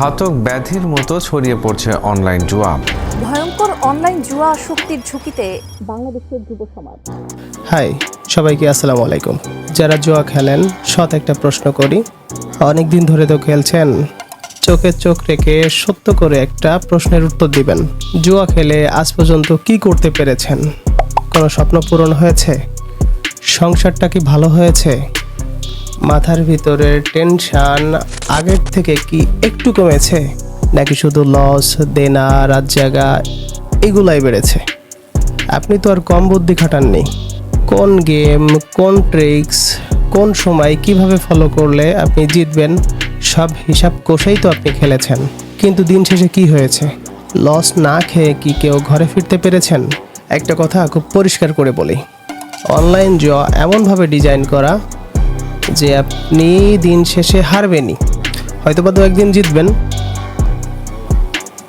ঘাতক ব্যাধির মতো ছড়িয়ে পড়ছে অনলাইন জুয়া। ভয়ঙ্কর অনলাইন জুয়া আসক্তির ঝুঁকিতে বাংলাদেশের যুব সমাজ। হাই সবাইকে, আসসালামু আলাইকুম। যারা জুয়া খেলেন, সৎ একটা প্রশ্ন করি, অনেক দিন ধরে তো খেলছেন, চোখে চোখ রেখে সত্য করে একটা প্রশ্নের উত্তর দিবেন। জুয়া খেলে আজ পর্যন্ত কি করতে পেরেছেন? কোনো স্বপ্ন পূরণ হয়েছে? সংসারটা কি ভালো হয়েছে? মাথার ভিতরের টেনশন আগের থেকে কি একটু কমেছে, নাকি শুধু লস, দেনা, রাত জাগা এগুলাই বেড়েছে? আপনি তো আর কম বুদ্ধি খাটাননি। কোন গেম, কোন ট্রিক্স, কোন সময় কিভাবে ফলো করলে আপনি জিতবেন, সব হিসাব কষেই তো আপনি খেলেছেন। কিন্তু দিন শেষে কি হয়েছে? লস না খেয়ে কি কেউ ঘরে ফিরতে পেরেছেন? একটা কথা খুব পরিষ্কার করে বলি, অনলাইন জুয়া এমনভাবে ডিজাইন করা যে আপনি দিন শেষে হারবেনই। হয়তোবা দু একদিন জিতবেন,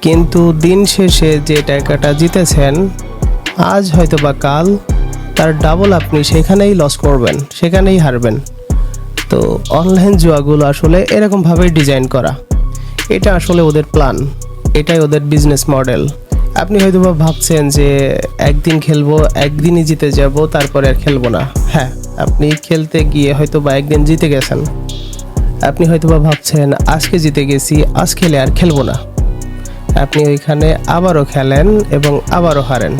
কিন্তু দিন শেষে যে টাকাটা জিতেছেন আজ হয়তোবা কাল তার ডাবল আপনি সেখানেই লস করবেন, সেখানেই হারবেন। তো অনলাইন জুয়াগুলো আসলে এরকমভাবেই ডিজাইন করা। এটা আসলে ওদের প্ল্যান, এটাই ওদের বিজনেস মডেল। আপনি হয়তোবা ভাবছেন যে একদিন খেলবো, একদিনই জিতে যাব, তারপরে আর খেলবো না। হ্যাঁ, আপনি খেলতে গিয়ে হয়তোবা একদিন জিতে গেছেন। আপনি হয়তোবা ভাবছেন আজকে জিতে গেছি, আজ খেলে আর খেলবো না। আপনি ওইখানে আবারও খেলেন এবং আবারও হারেন।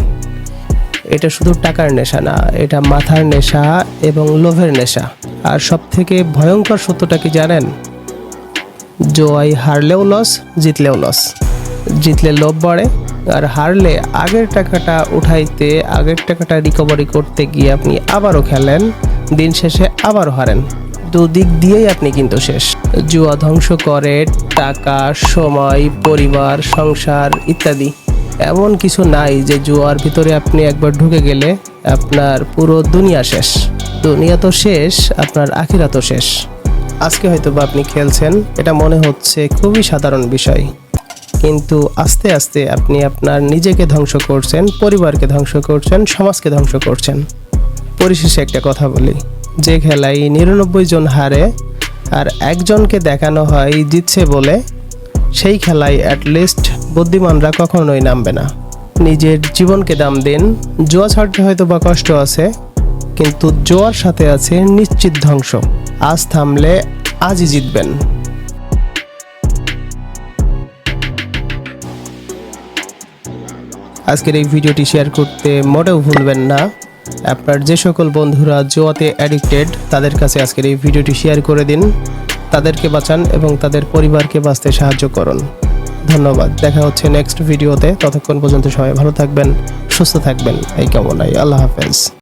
এটা শুধু টাকার নেশা না, এটা মাথার নেশা এবং লোভের নেশা। আর সব থেকে ভয়ঙ্কর সত্যটা কি জানেন? জুয়ায় হারলেও লস, জিতলেও লস। জিতলে লোভ বাড়ে, আর হারলে আগের টাকাটা উঠাইতে, আগের টাকাটা রিকভারি করতে গিয়ে আপনি আবারও খেলেন, দিন শেষে আবারও হারেন। দুদিক দিয়েই আপনি কিন্তু শেষ। জুয়া ধ্বংস করে টাকা, সময়, পরিবার, সংসার ইত্যাদি। এমন কিছু নাই যে জুয়ার ভিতরে আপনি একবার ঢুকে গেলে আপনার পুরো দুনিয়া শেষ। দুনিয়া তো শেষ, আপনার আখিরাতও শেষ। আজকে হয়তো বা আপনি খেলছেন, এটা মনে হচ্ছে খুবই সাধারণ বিষয়, কিন্তু আস্তে আস্তে আপনি আপনার নিজেকে ধ্বংস করছেন, পরিবারকে ধ্বংস করছেন, সমাজকে ধ্বংস করছেন। পরিশেষে একটা কথা বলি, যে খেলায় 99 জন হারে আর একজনকে দেখানো হয় জিতছে বলে, সেই খেলায় অ্যাটলিস্ট বুদ্ধিমানরা কখনোই নামবে না। নিজের জীবনকে দাম দিন। জুয়া ছাড়তে হয়তো বা কষ্ট আছে, কিন্তু জুয়ার সাথে আছে নিশ্চিত ধ্বংস। আজ থামলে আজই জিতবেন। আজকের এই ভিডিওটি শেয়ার করতে মোটেও ভুলবেন না। আপনার যে সকল বন্ধুরা জুয়াতে অ্যাডিক্টেড, তাদের কাছে আজকের এই ভিডিওটি শেয়ার করে দিন। তাদেরকে বাঁচান এবং তাদের পরিবারকে বাঁচতে সাহায্য করুন। ধন্যবাদ। দেখা হচ্ছে নেক্সট ভিডিওতে। ততক্ষণ পর্যন্ত সবাই ভালো থাকবেন, সুস্থ থাকবেন, এই কামনাই। আল্লাহ হাফেজ।